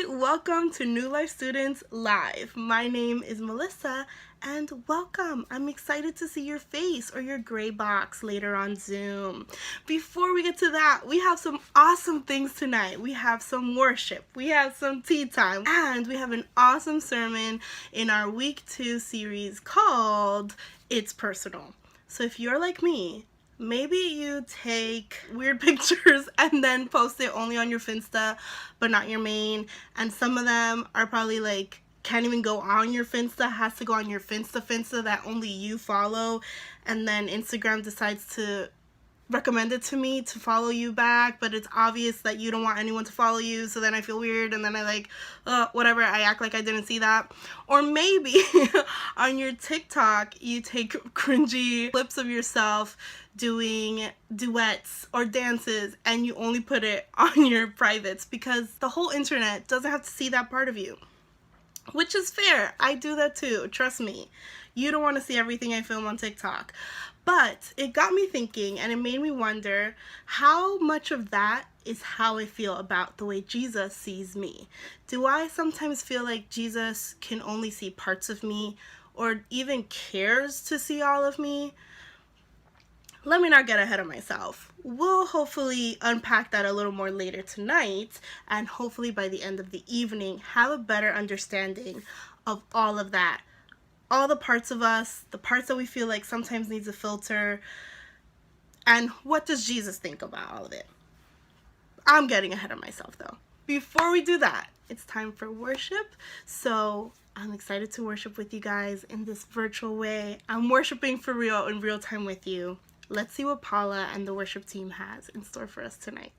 Welcome to New Life Students Live. My name is Melissa and welcome. I'm excited to see your face or your gray box later on Zoom. Before we get to that, we have some awesome things tonight. We have some worship, we have some tea time, and we have an awesome sermon in our week 2 series called It's Personal. So if you're like me, maybe you take weird pictures and then post it only on your Finsta, but not your main. And some of them are probably like, can't even go on your Finsta, has to go on your Finsta that only you follow. And then Instagram decides to recommend it to me to follow you back, but it's obvious that you don't want anyone to follow you, so then I feel weird, and then I whatever, I act like I didn't see that. Or maybe on your TikTok, you take cringy clips of yourself doing duets or dances, and you only put it on your privates because the whole internet doesn't have to see that part of you. Which is fair. I do that too. Trust me. You don't want to see everything I film on TikTok. But it got me thinking, and it made me wonder how much of that is how I feel about the way Jesus sees me. Do I sometimes feel like Jesus can only see parts of me, or even cares to see all of me? Let me not get ahead of myself. We'll hopefully unpack that a little more later tonight, and hopefully by the end of the evening have a better understanding of all of that. All the parts of us, the parts that we feel like sometimes needs a filter, and what does Jesus think about all of it? I'm getting ahead of myself though. Before we do that, it's time for worship. So I'm excited to worship with you guys in this virtual way. I'm worshiping for real in real time with you. Let's see what Paula and the worship team has in store for us tonight.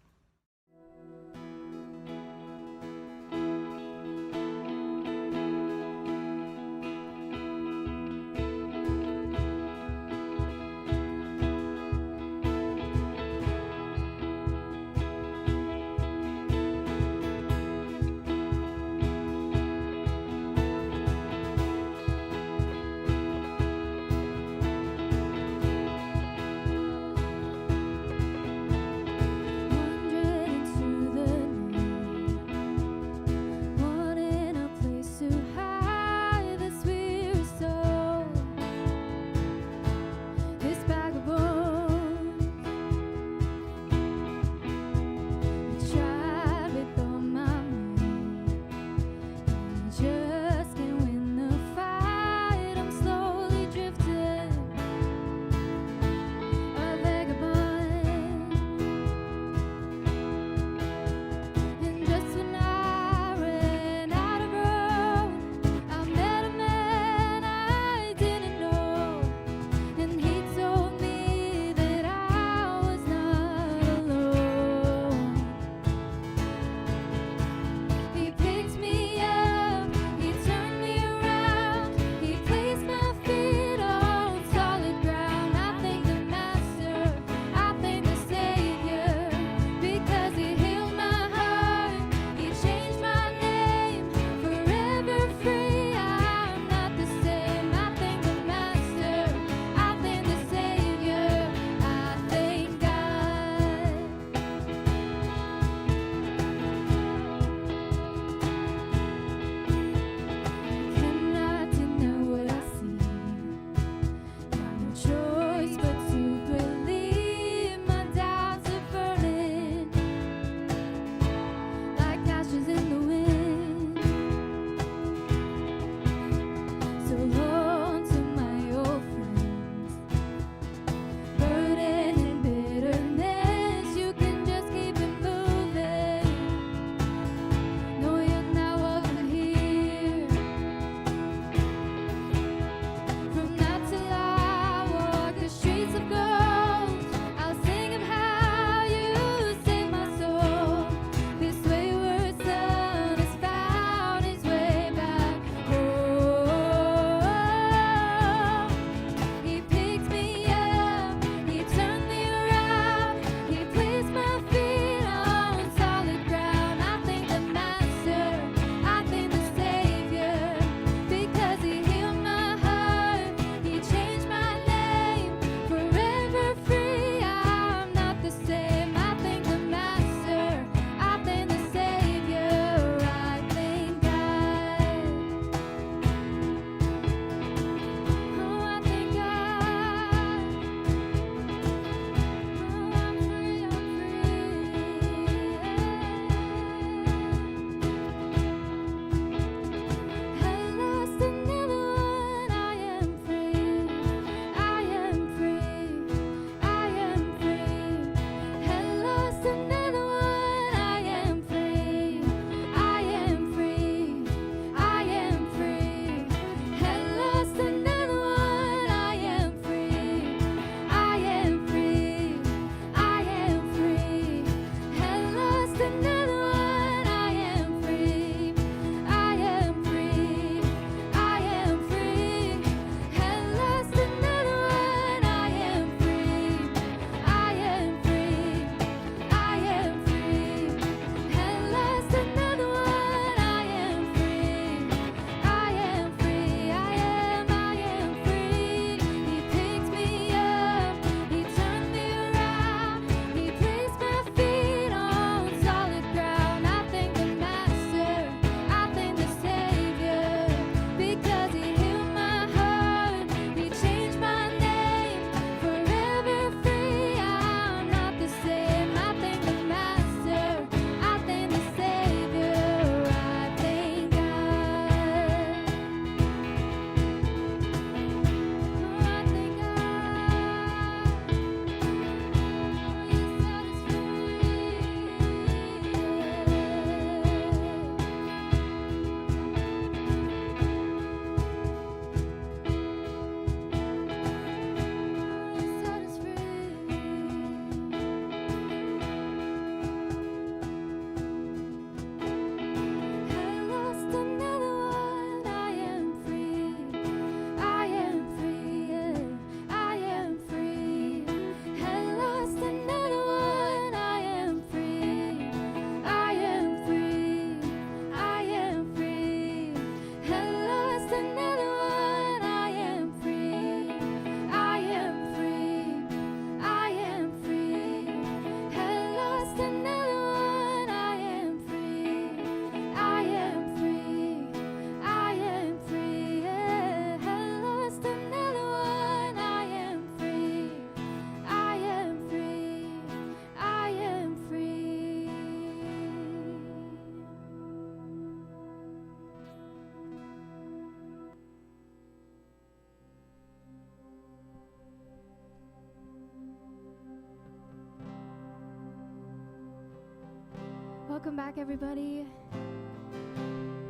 Welcome back, everybody.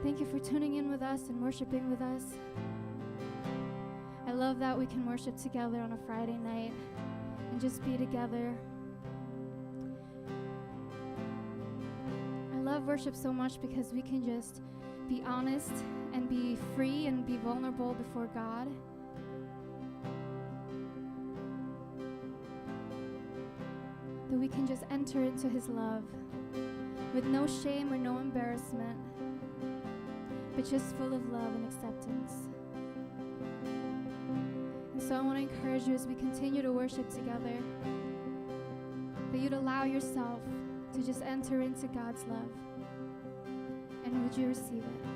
Thank you for tuning in with us and worshiping with us. I love that we can worship together on a Friday night and just be together. I love worship so much because we can just be honest and be free and be vulnerable before God. That we can just enter into His love with no shame or no embarrassment, but just full of love and acceptance. And so I want to encourage you as we continue to worship together, that you'd allow yourself to just enter into God's love. And would you receive it?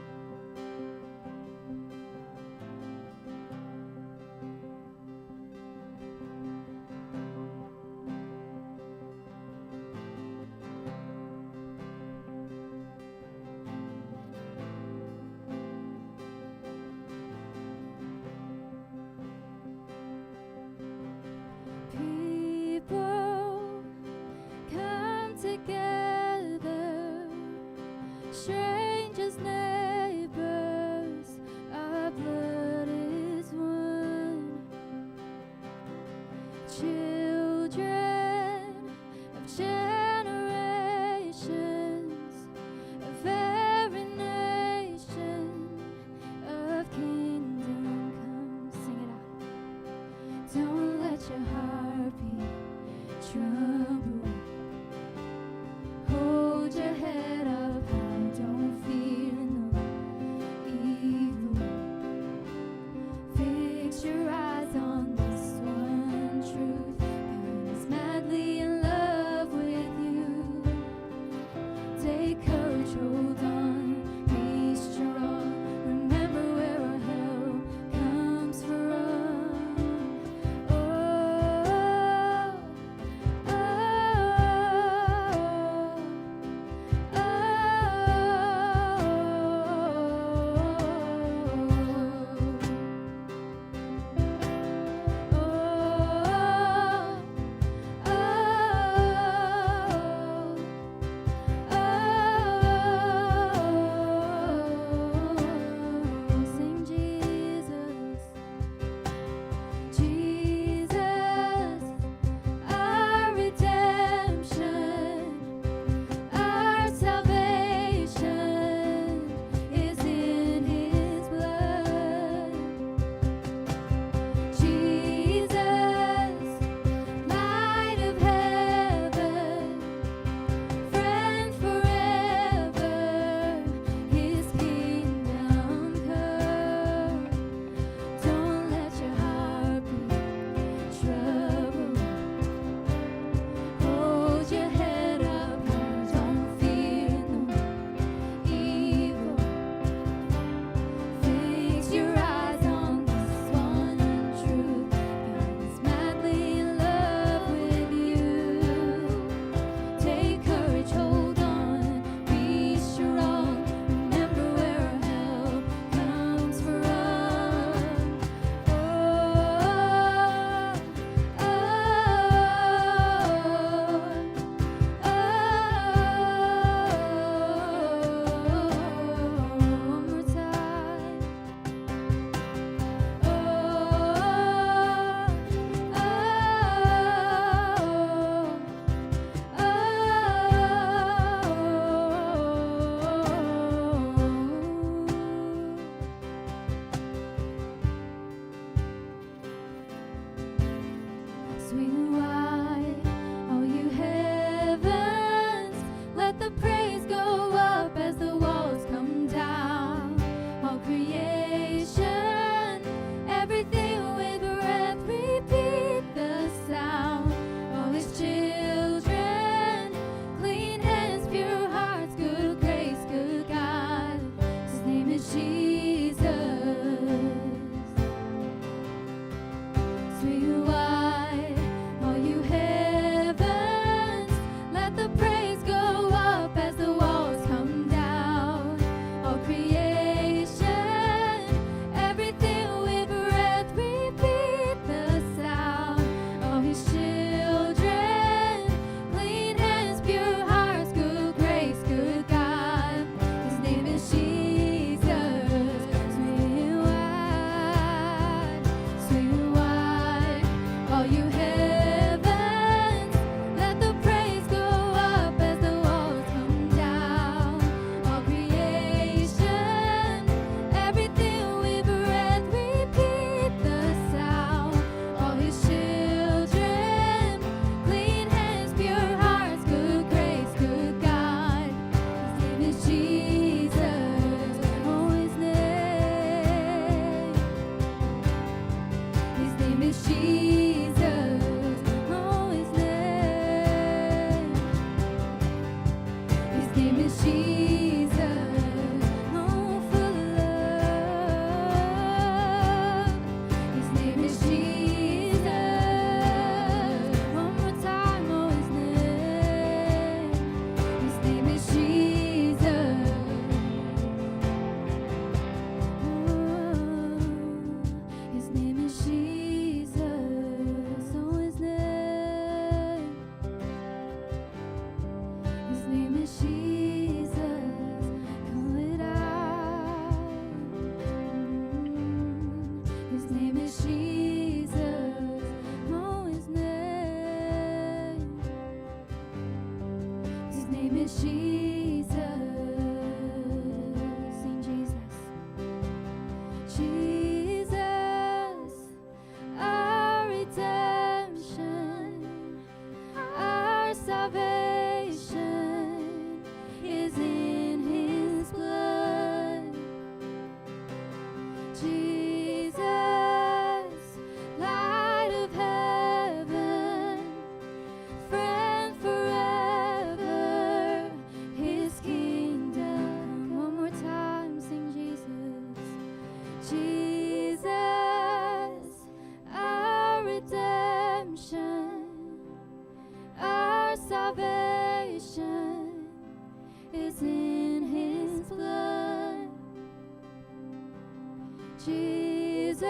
Jesus,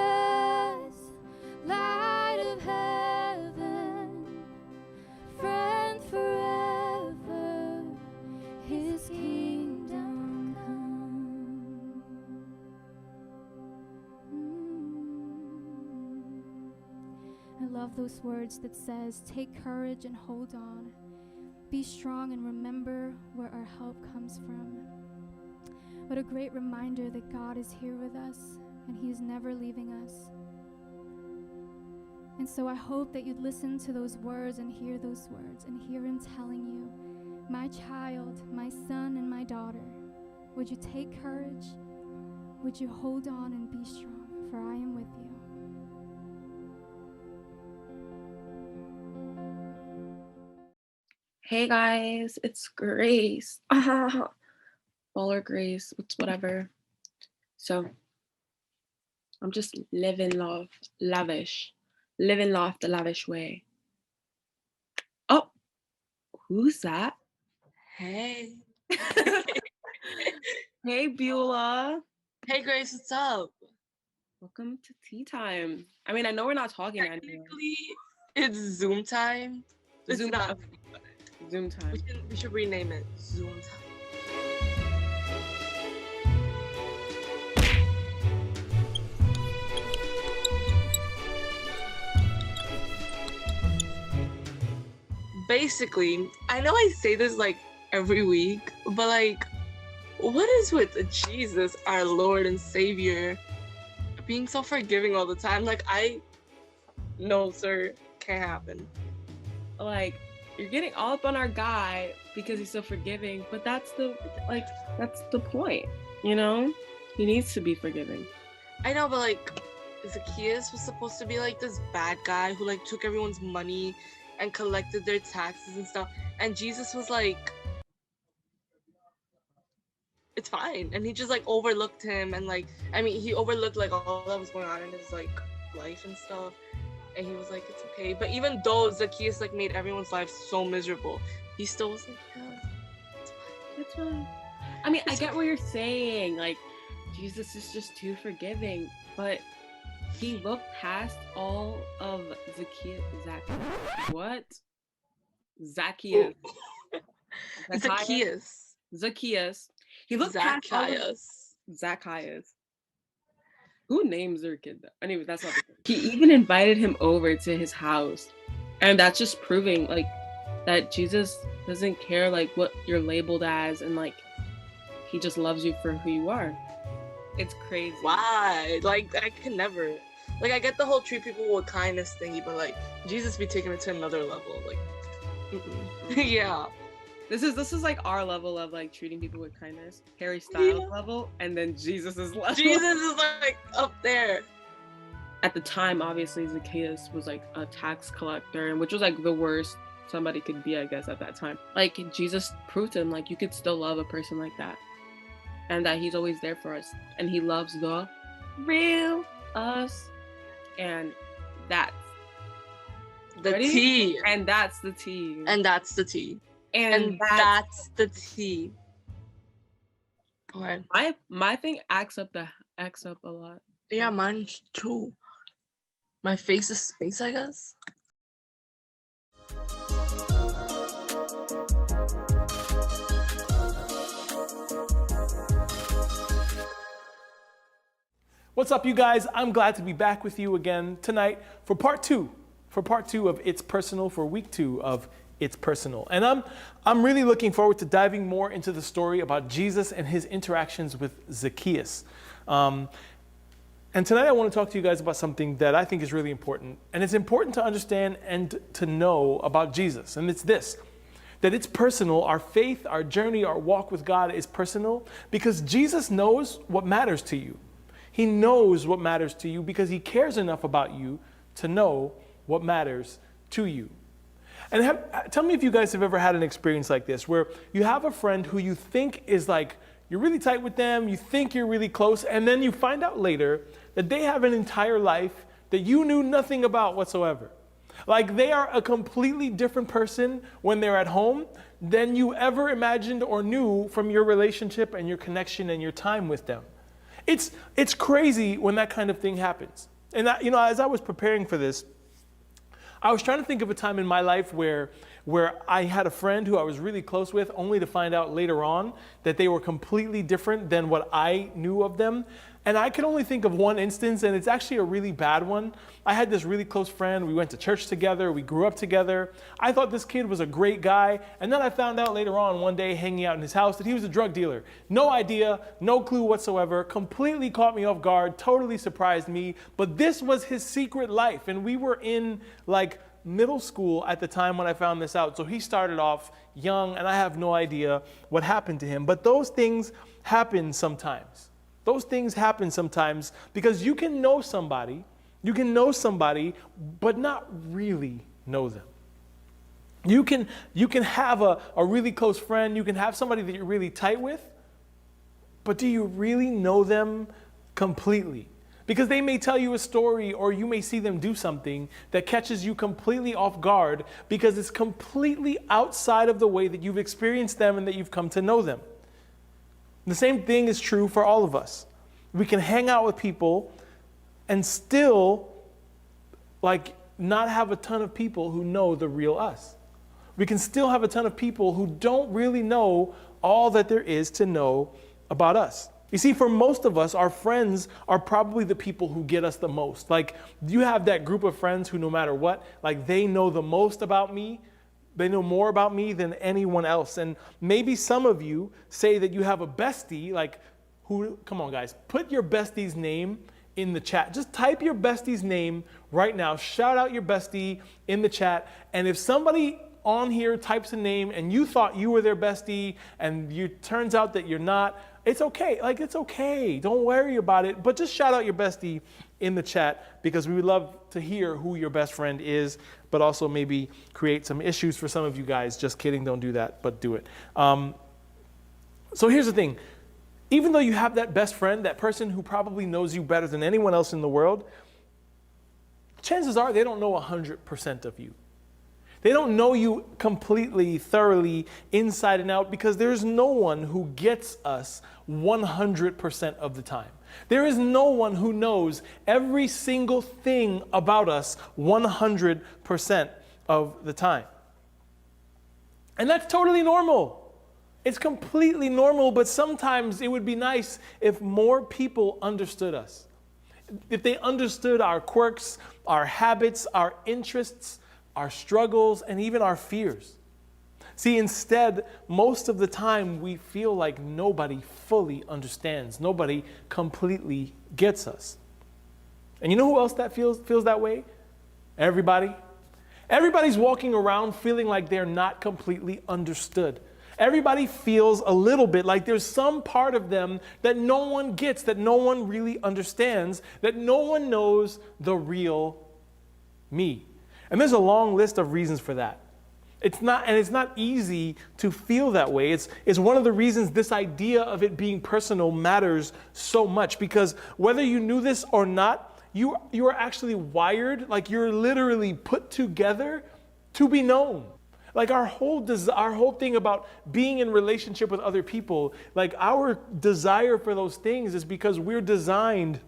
light of heaven, friend forever, his kingdom come. I love those words that says, take courage and hold on. Be strong and remember where our help comes from. What a great reminder that God is here with us and he is never leaving us. And so I hope that you'd listen to those words and hear those words and hear him telling you, my child, my son and my daughter, would you take courage? Would you hold on and be strong? For I am with you. Hey guys, it's Grace. Baller Grace, it's whatever. So I'm just living life the lavish way. Oh, who's that? Hey. Hey Beulah. Hey Grace, what's up? Welcome to tea time. I mean, I know we're not talking anymore. Technically, it's Zoom time. It's Zoom not. Zoom time. We should rename it Zoom time. Basically, I know I say this like every week, but like, what is with Jesus, our Lord and Savior, being so forgiving all the time? Like, no, sir, can't happen. Like, you're getting all up on our guy because he's so forgiving, but that's the point, you know? He needs to be forgiving. I know, but like, Zacchaeus was supposed to be like this bad guy who like took everyone's money and collected their taxes and stuff, and Jesus was like, it's fine, and he just like overlooked him, and like, I mean, he overlooked like all that was going on in his like life and stuff, and he was like, it's okay. But even though Zacchaeus like made everyone's life so miserable, he still was like, yeah, It's fine. I mean, I get what you're saying, like, Jesus is just too forgiving, but he looked past all of Zacchaeus. Zacchaeus. He looked past all of Zacchaeus. Who names their kid that? Anyway, that's not the thing. He even invited him over to his house. And that's just proving, like, that Jesus doesn't care, like, what you're labeled as, and, like, he just loves you for who you are. It's crazy. Why? Like, I can never. Like, I get the whole treat people with kindness thingy, but like, Jesus be taking it to another level. Like, yeah. This is like our level of like treating people with kindness, Harry Styles level, and then Jesus's level. Jesus is like up there. At the time, obviously, Zacchaeus was like a tax collector, and which was like the worst somebody could be, I guess, at that time. Like, Jesus proved to him, like, you could still love a person like that, and that he's always there for us, and he loves the real us, and that's the tea. And that's the tea. And that's the tea. And that's the tea. Okay. My thing acts up a lot. Yeah, mine too. My face is space, I guess. What's up, you guys? I'm glad to be back with you again tonight for part two of It's Personal, for week 2 of It's Personal. And I'm really looking forward to diving more into the story about Jesus and his interactions with Zacchaeus. And tonight I want to talk to you guys about something that I think is really important. And it's important to understand and to know about Jesus. And it's this, that it's personal. Our faith, our journey, our walk with God is personal because Jesus knows what matters to you. He knows what matters to you because he cares enough about you to know what matters to you. And tell me if you guys have ever had an experience like this, where you have a friend who you think is like, you're really tight with them, you think you're really close, and then you find out later that they have an entire life that you knew nothing about whatsoever. Like, they are a completely different person when they're at home than you ever imagined or knew from your relationship and your connection and your time with them. It's crazy when that kind of thing happens. And as I was preparing for this, I was trying to think of a time in my life where I had a friend who I was really close with, only to find out later on that they were completely different than what I knew of them. And I could only think of one instance, and it's actually a really bad one. I had this really close friend. We went to church together. We grew up together. I thought this kid was a great guy. And then I found out later on one day hanging out in his house that he was a drug dealer. No idea, no clue whatsoever, completely caught me off guard, totally surprised me. But this was his secret life. And we were in like middle school at the time when I found this out. So he started off young, and I have no idea what happened to him. But those things happen sometimes. Those things happen sometimes because you can know somebody, but not really know them. You can have a really close friend, you can have somebody that you're really tight with, but do you really know them completely? Because they may tell you a story, or you may see them do something that catches you completely off guard because it's completely outside of the way that you've experienced them and that you've come to know them. The same thing is true for all of us. We can hang out with people and still not have a ton of people who know the real us. We can still have a ton of people who don't really know all that there is to know about us. You see, for most of us, our friends are probably the people who get us the most. Like, you have that group of friends who, no matter what, they know the most about me. They know more about me than anyone else. And maybe some of you say that you have a bestie, come on guys, put your bestie's name in the chat. Just type your bestie's name right now. Shout out your bestie in the chat. And if somebody on here types a name and you thought you were their bestie and it turns out that you're not, it's okay. It's okay. Don't worry about it. But just shout out your bestie in the chat, because we would love to hear who your best friend is, but also maybe create some issues for some of you guys. Just kidding. Don't do that, but do it. So here's the thing. Even though you have that best friend, that person who probably knows you better than anyone else in the world, chances are they don't know 100% of you. They don't know you completely, thoroughly, inside and out, because there's no one who gets us 100% of the time. There is no one who knows every single thing about us 100% of the time. And that's totally normal. It's completely normal, but sometimes it would be nice if more people understood us. If they understood our quirks, our habits, our interests, our struggles, and even our fears. See, instead, most of the time we feel like nobody fully understands. Nobody completely gets us. And you know who else that feels that way? Everybody. Everybody's walking around feeling like they're not completely understood. Everybody feels a little bit like there's some part of them that no one gets, that no one really understands, that no one knows the real me. And there's a long list of reasons for that. It's not easy to feel that way. It's one of the reasons this idea of it being personal matters so much, because whether you knew this or not, you are actually wired, like you're literally put together to be known. Like our whole thing about being in relationship with other people, like our desire for those things is because we're designed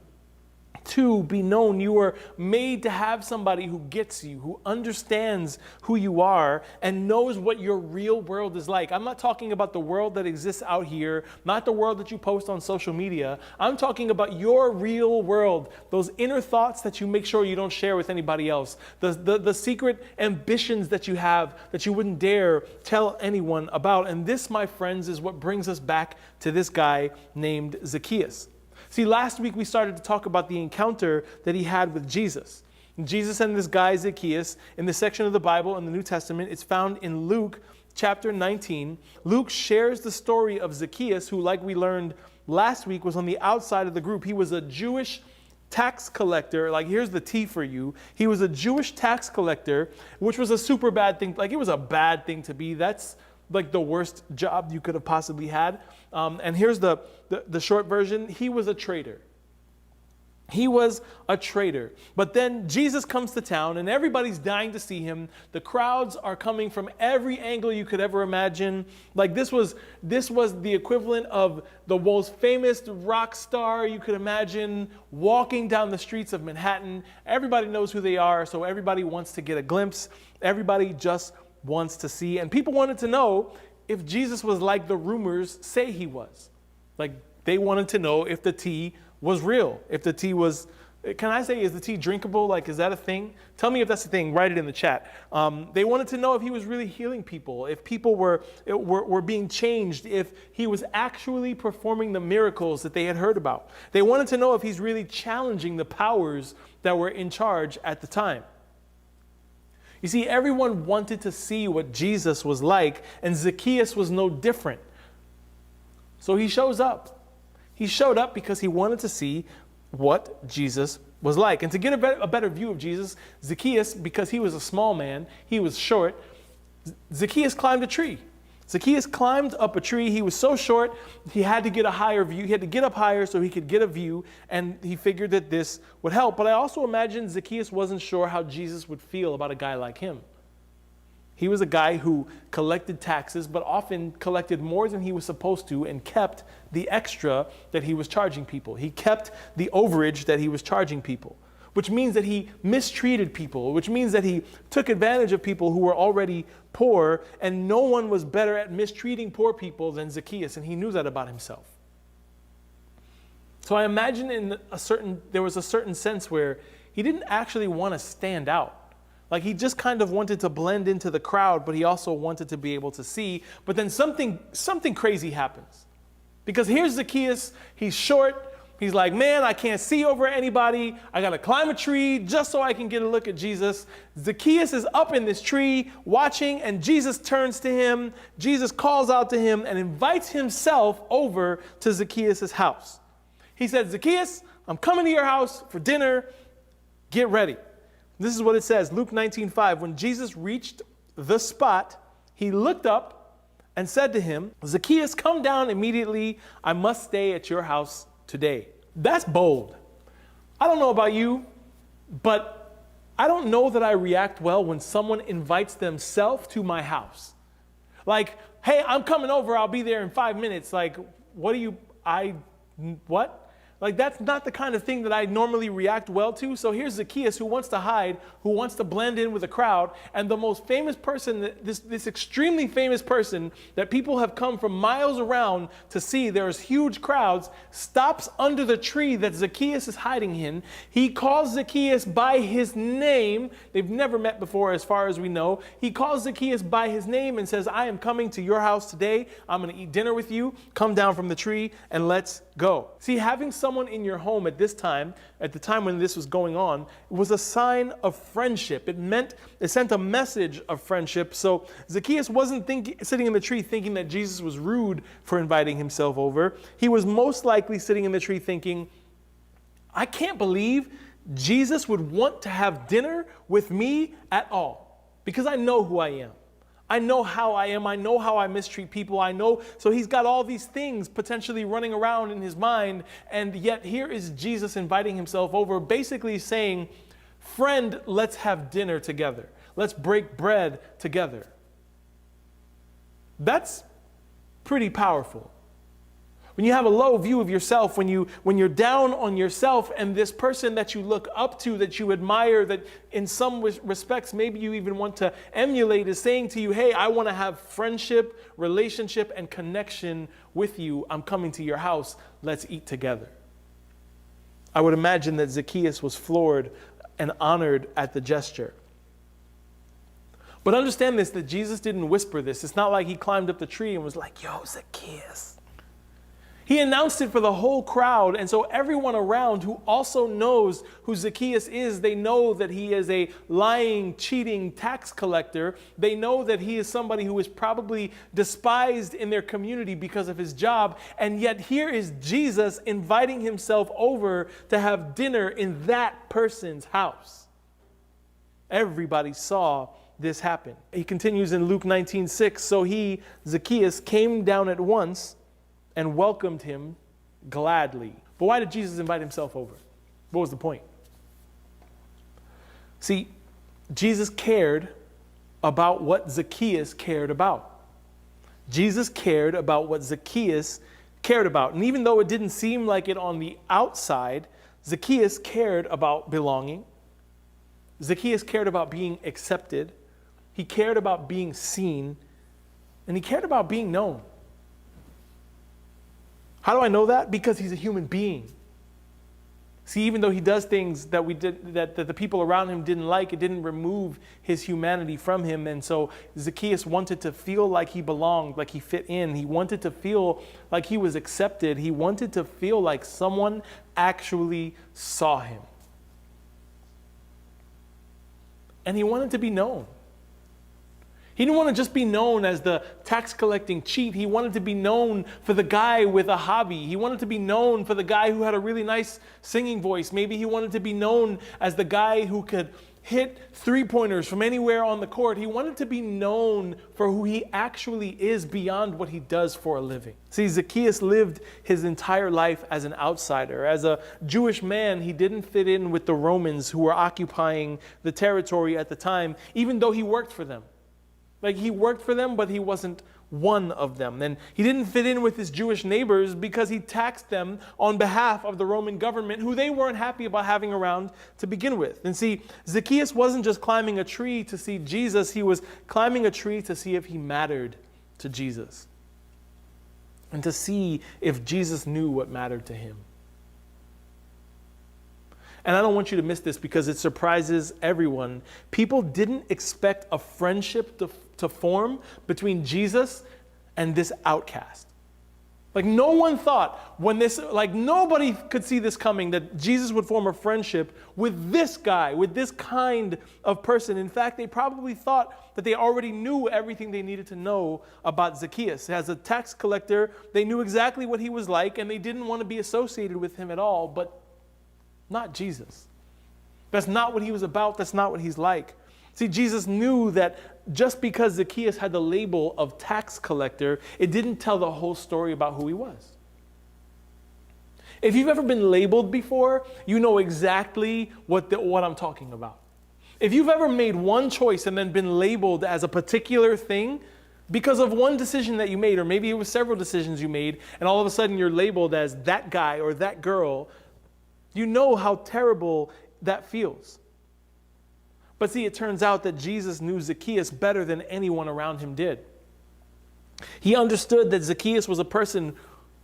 to be known. You are made to have somebody who gets you, who understands who you are and knows what your real world is like. I'm not talking about the world that exists out here, not the world that you post on social media. I'm talking about your real world, those inner thoughts that you make sure you don't share with anybody else, the secret ambitions that you have that you wouldn't dare tell anyone about. And this, my friends, is what brings us back to this guy named Zacchaeus. See, last week we started to talk about the encounter that he had with Jesus. Jesus and this guy Zacchaeus, in the section of the Bible in the New Testament, it's found in Luke chapter 19. Luke shares the story of Zacchaeus, who, like we learned last week, was on the outside of the group. He was a Jewish tax collector. Like, here's the T for you. He was a Jewish tax collector, which was a super bad thing. Like, it was a bad thing to be. That's like the worst job you could have possibly had. And here's the short version. He was a traitor. He was a traitor. But then Jesus comes to town and everybody's dying to see him. The crowds are coming from every angle you could ever imagine. Like this was the equivalent of the most famous rock star you could imagine walking down the streets of Manhattan. Everybody knows who they are, so everybody wants to get a glimpse. Everybody just wants to see. And people wanted to know if Jesus was like the rumors say he was. Like they wanted to know if the tea was real, if the tea was, can I say, is the tea drinkable? Like, is that a thing? Tell me if that's a thing. Write it in the chat. They wanted to know if he was really healing people, if people were being changed, if he was actually performing the miracles that they had heard about. They wanted to know if he's really challenging the powers that were in charge at the time. You see, everyone wanted to see what Jesus was like, and Zacchaeus was no different. So he shows up. He showed up because he wanted to see what Jesus was like. And to get a better view of Jesus, Zacchaeus, because he was a small man, he was short, Zacchaeus climbed a tree. Zacchaeus climbed up a tree. He was so short, he had to get a higher view. He had to get up higher so he could get a view, and he figured that this would help. But I also imagine Zacchaeus wasn't sure how Jesus would feel about a guy like him. He was a guy who collected taxes, but often collected more than he was supposed to and kept the extra that he was charging people. He kept the overage that he was charging people, which means that he mistreated people, which means that he took advantage of people who were already poor, and no one was better at mistreating poor people than Zacchaeus, and he knew that about himself. So I imagine there was a certain sense where he didn't actually want to stand out. Like he just kind of wanted to blend into the crowd, but he also wanted to be able to see. But then something crazy happens. Because here's Zacchaeus, he's short. He's like, man, I can't see over anybody. I got to climb a tree just so I can get a look at Jesus. Zacchaeus is up in this tree watching, and Jesus turns to him. Jesus calls out to him and invites himself over to Zacchaeus' house. He said, Zacchaeus, I'm coming to your house for dinner. Get ready. This is what it says, Luke 19:5. When Jesus reached the spot, he looked up and said to him, Zacchaeus, come down immediately. I must stay at your house today. That's bold. I don't know about you, but I don't know that I react well when someone invites themselves to my house. Like, hey, I'm coming over. I'll be there in 5 minutes. Like, what? Like, that's not the kind of thing that I normally react well to. So here's Zacchaeus, who wants to hide, who wants to blend in with the crowd. And the most famous person, this extremely famous person that people have come from miles around to see, there's huge crowds, stops under the tree that Zacchaeus is hiding in. He calls Zacchaeus by his name. They've never met before, as far as we know. He calls Zacchaeus by his name and says, I am coming to your house today. I'm going to eat dinner with you. Come down from the tree and let's go. See, having someone in your home at the time when this was going on, was a sign of friendship. It sent a message of friendship. So Zacchaeus wasn't sitting in the tree thinking that Jesus was rude for inviting himself over. He was most likely sitting in the tree thinking, I can't believe Jesus would want to have dinner with me at all, because I know who I am. I know how I am. I know how I mistreat people. I know. So he's got all these things potentially running around in his mind. And yet here is Jesus inviting himself over, basically saying, friend, let's have dinner together. Let's break bread together. That's pretty powerful. When you have a low view of yourself, when you're down on yourself, and this person that you look up to, that you admire, that in some respects maybe you even want to emulate, is saying to you, hey, I want to have friendship, relationship, and connection with you. I'm coming to your house. Let's eat together. I would imagine that Zacchaeus was floored and honored at the gesture. But understand this, that Jesus didn't whisper this. It's not like he climbed up the tree and was like, yo, Zacchaeus. He announced it for the whole crowd, and so everyone around who also knows who Zacchaeus is, they know that he is a lying, cheating tax collector. They know that he is somebody who is probably despised in their community because of his job, and yet here is Jesus inviting himself over to have dinner in that person's house. Everybody saw this happen. He continues in Luke 19:6, so he, Zacchaeus, came down at once and welcomed him gladly. But why did Jesus invite himself over? What was the point? See, Jesus cared about what Zacchaeus cared about. Jesus cared about what Zacchaeus cared about. And even though it didn't seem like it on the outside, Zacchaeus cared about belonging. Zacchaeus cared about being accepted. He cared about being seen. And he cared about being known. How do I know that? Because he's a human being. See, even though he does things that the people around him didn't like, it didn't remove his humanity from him. And so Zacchaeus wanted to feel like he belonged, like he fit in. He wanted to feel like he was accepted. He wanted to feel like someone actually saw him. And he wanted to be known. He didn't want to just be known as the tax collecting cheat. He wanted to be known for the guy with a hobby. He wanted to be known for the guy who had a really nice singing voice. Maybe he wanted to be known as the guy who could hit three-pointers from anywhere on the court. He wanted to be known for who he actually is beyond what he does for a living. See, Zacchaeus lived his entire life as an outsider. As a Jewish man, he didn't fit in with the Romans who were occupying the territory at the time, even though he worked for them. Like, he worked for them, but he wasn't one of them. And he didn't fit in with his Jewish neighbors because he taxed them on behalf of the Roman government, who they weren't happy about having around to begin with. And see, Zacchaeus wasn't just climbing a tree to see Jesus. He was climbing a tree to see if he mattered to Jesus and to see if Jesus knew what mattered to him. And I don't want you to miss this because it surprises everyone. People didn't expect a friendship to form between Jesus and this outcast. Like, no one thought nobody could see this coming, that Jesus would form a friendship with this guy, with this kind of person. In fact, they probably thought that they already knew everything they needed to know about Zacchaeus. As a tax collector, they knew exactly what he was like, and they didn't want to be associated with him at all, but not Jesus. That's not what he was about. That's not what he's like. See, Jesus knew that just because Zacchaeus had the label of tax collector, it didn't tell the whole story about who he was. If you've ever been labeled before, you know exactly what I'm talking about. If you've ever made one choice and then been labeled as a particular thing because of one decision that you made, or maybe it was several decisions you made, and all of a sudden you're labeled as that guy or that girl, you know how terrible that feels. But see, it turns out that Jesus knew Zacchaeus better than anyone around him did. He understood that Zacchaeus was a person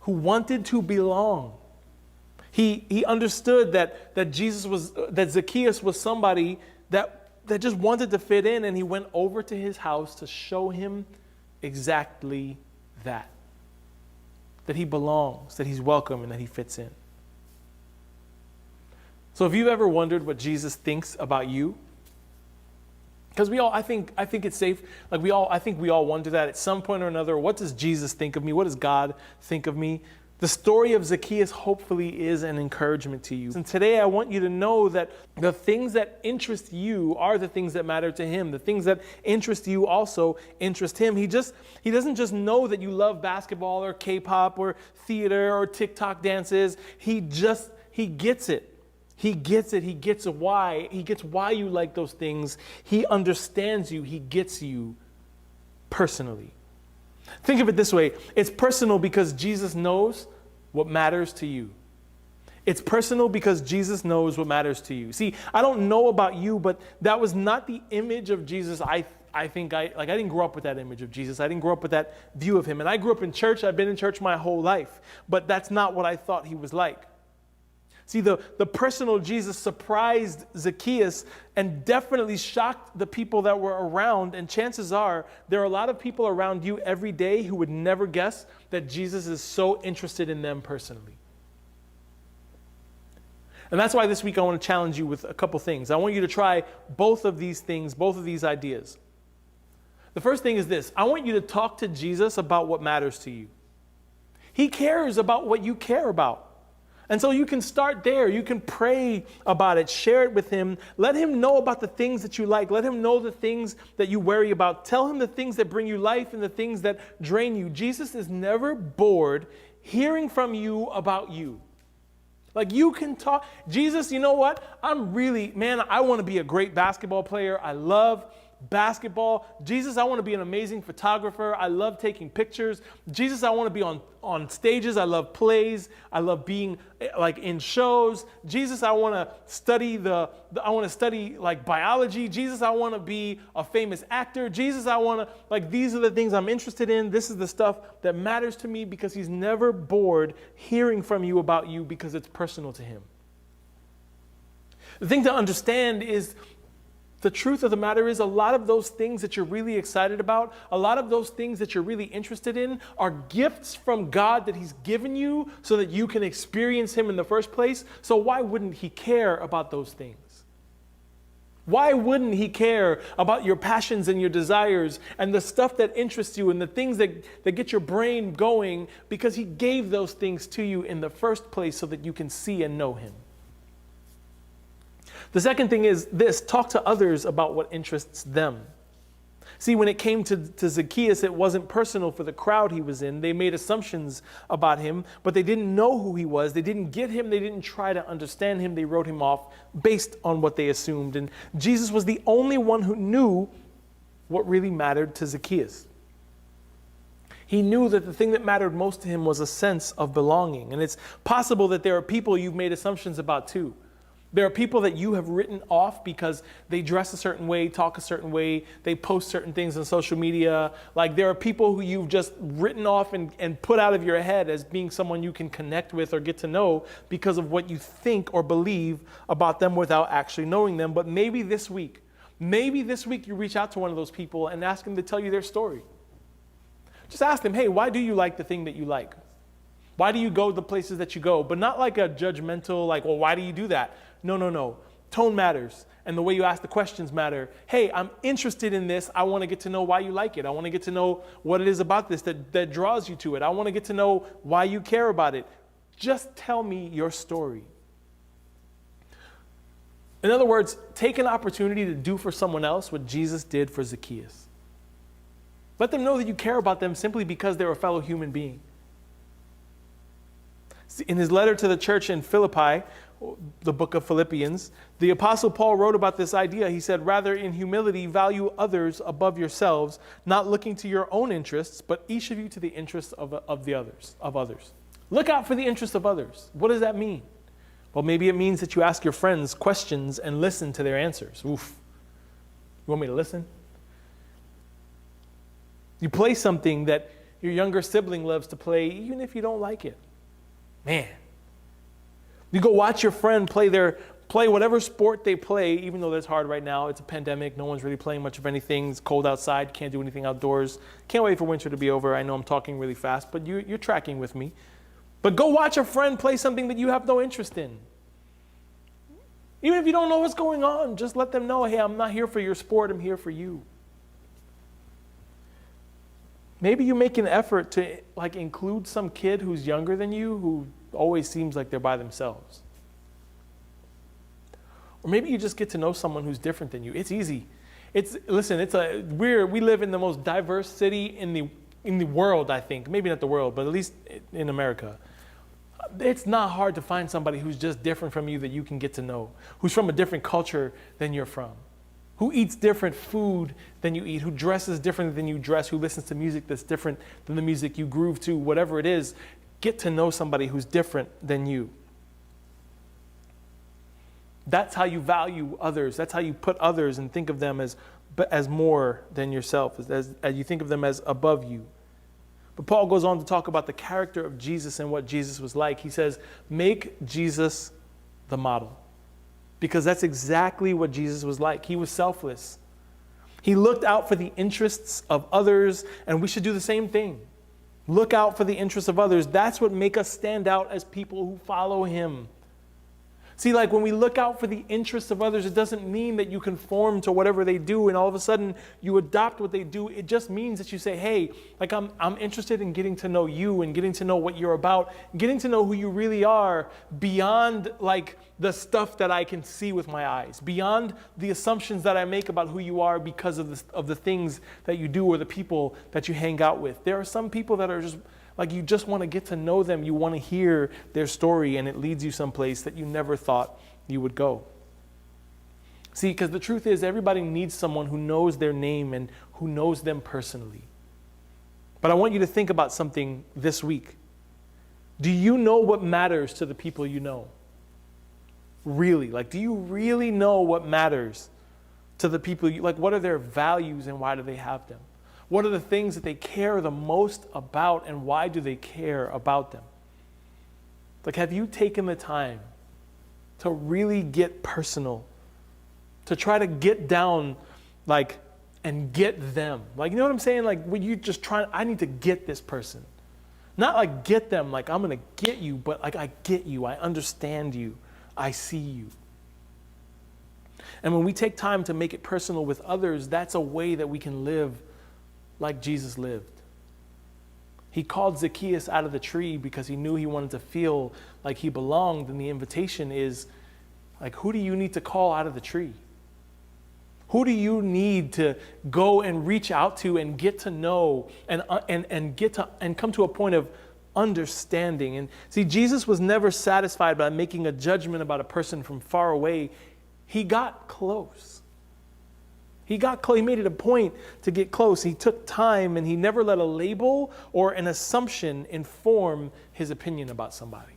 who wanted to belong. He understood that Zacchaeus was somebody that just wanted to fit in, and he went over to his house to show him exactly that he belongs, that he's welcome, and that he fits in. So if you've ever wondered what Jesus thinks about you, because I think it's safe, I think we all wonder that at some point or another. What does Jesus think of me? What does God think of me? The story of Zacchaeus hopefully is an encouragement to you. And today I want you to know that the things that interest you are the things that matter to him. The things that interest you also interest him. He doesn't just know that you love basketball or K-pop or theater or TikTok dances. He gets it. He gets it. He gets why. He gets why you like those things. He understands you. He gets you personally. Think of it this way. It's personal because Jesus knows what matters to you. It's personal because Jesus knows what matters to you. See, I don't know about you, but that was not the image of Jesus I didn't grow up with that image of Jesus. I didn't grow up with that view of him. And I grew up in church. I've been in church my whole life. But that's not what I thought he was like. See, the personal Jesus surprised Zacchaeus and definitely shocked the people that were around. And chances are there are a lot of people around you every day who would never guess that Jesus is so interested in them personally. And that's why this week I want to challenge you with a couple things. I want you to try both of these things, both of these ideas. The first thing is this. I want you to talk to Jesus about what matters to you. He cares about what you care about. And so you can start there. You can pray about it. Share it with him. Let him know about the things that you like. Let him know the things that you worry about. Tell him the things that bring you life and the things that drain you. Jesus is never bored hearing from you about you. Like you can talk. Jesus, you know what? I want to be a great basketball player. I love basketball. Jesus, I want to be an amazing photographer. I love taking pictures. Jesus, I want to be on stages. I love plays. I love being like in shows. Jesus, I want to study like biology. Jesus, I want to be a famous actor. Jesus, these are the things I'm interested in. This is the stuff that matters to me, because he's never bored hearing from you about you, because it's personal to him. The thing to understand is, the truth of the matter is, a lot of those things that you're really excited about, a lot of those things that you're really interested in, are gifts from God that he's given you so that you can experience him in the first place. So why wouldn't he care about those things? Why wouldn't he care about your passions and your desires and the stuff that interests you and the things that get your brain going? Because he gave those things to you in the first place so that you can see and know him. The second thing is this: talk to others about what interests them. See, when it came to Zacchaeus, it wasn't personal for the crowd he was in. They made assumptions about him, but they didn't know who he was. They didn't get him. They didn't try to understand him. They wrote him off based on what they assumed. And Jesus was the only one who knew what really mattered to Zacchaeus. He knew that the thing that mattered most to him was a sense of belonging. And it's possible that there are people you've made assumptions about too. There are people that you have written off because they dress a certain way, talk a certain way, they post certain things on social media. Like, there are people who you've just written off and put out of your head as being someone you can connect with or get to know because of what you think or believe about them without actually knowing them. But maybe this week you reach out to one of those people and ask them to tell you their story. Just ask them, hey, why do you like the thing that you like? Why do you go the places that you go? But not like a judgmental, like, well, why do you do that? No. Tone matters, and the way you ask the questions matter. Hey, I'm interested in this. I want to get to know why you like it. I want to get to know what it is about this that draws you to it. I want to get to know why you care about it. Just tell me your story. In other words, take an opportunity to do for someone else what Jesus did for Zacchaeus. Let them know that you care about them simply because they're a fellow human being. In his letter to the church in Philippi, the book of Philippians, the Apostle Paul wrote about this idea. He said, rather in humility, value others above yourselves, not looking to your own interests, but each of you to the interests of others. Look out for the interests of others. What does that mean? Well, maybe it means that you ask your friends questions and listen to their answers. Oof. You want me to listen? You play something that your younger sibling loves to play, even if you don't like it. Man. You go watch your friend play whatever sport they play, even though that's hard right now. It's a pandemic. No one's really playing much of anything. It's cold outside. Can't do anything outdoors. Can't wait for winter to be over. I know I'm talking really fast, but you're tracking with me. But go watch a friend play something that you have no interest in. Even if you don't know what's going on, just let them know, hey, I'm not here for your sport. I'm here for you. Maybe you make an effort to include some kid who's younger than you who always seems like they're by themselves. Or maybe you just get to know someone who's different than you. It's easy. We live in the most diverse city in the world, I think. Maybe not the world, but at least in America. It's not hard to find somebody who's just different from you that you can get to know, who's from a different culture than you're from, who eats different food than you eat, who dresses different than you dress, who listens to music that's different than the music you groove to, whatever it is. Get to know somebody who's different than you. That's how you value others. That's how you put others and think of them as more than yourself, as you think of them as above you. But Paul goes on to talk about the character of Jesus and what Jesus was like. He says, make Jesus the model. Because that's exactly what Jesus was like. He was selfless. He looked out for the interests of others, and we should do the same thing. Look out for the interests of others. That's what makes us stand out as people who follow him. See, when we look out for the interests of others, it doesn't mean that you conform to whatever they do and all of a sudden you adopt what they do. It just means that you say, hey, I'm interested in getting to know you and getting to know what you're about, getting to know who you really are beyond the stuff that I can see with my eyes, beyond the assumptions that I make about who you are because of the things that you do or the people that you hang out with. There are some people that are just Like you just want to get to know them. You want to hear their story, and it leads you someplace that you never thought you would go. See, because the truth is everybody needs someone who knows their name and who knows them personally. But I want you to think about something this week. Do you know what matters to the people you know? Really? Like, do you really know what matters to the people you, like, what are their values and why do they have them? What are the things that they care the most about and why do they care about them? Like, have you taken the time to really get personal, to try to get down, like, and get them? Like, you know what I'm saying? Like, when you just try, I need to get this person. Not like get them, like I'm going to get you, but like I get you, I understand you, I see you. And when we take time to make it personal with others, that's a way that we can live like Jesus lived. He called Zacchaeus out of the tree because he knew he wanted to feel like he belonged. And the invitation is, like, who do you need to call out of the tree? Who do you need to go and reach out to and get to know and come to a point of understanding? And see, Jesus was never satisfied by making a judgment about a person from far away. He got close. He got close. He made it a point to get close. He took time and he never let a label or an assumption inform his opinion about somebody.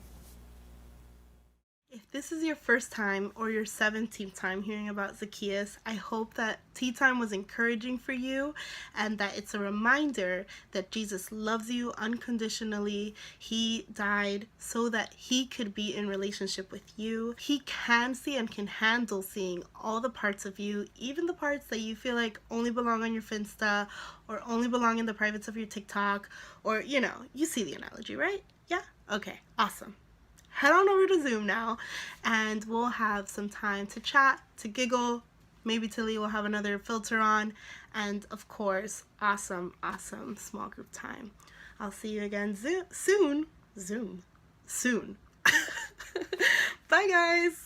If this is your first time or your 17th time hearing about Zacchaeus, I hope that tea time was encouraging for you and that it's a reminder that Jesus loves you unconditionally. He died so that he could be in relationship with you. He can see and can handle seeing all the parts of you, even the parts that you feel like only belong on your Finsta or only belong in the privates of your TikTok, or, you know, you see the analogy, right? Yeah? Okay, awesome. Head on over to Zoom now and we'll have some time to chat, to giggle. Maybe Tilly will have another filter on. And of course, awesome small group time. I'll see you again soon. Bye, guys.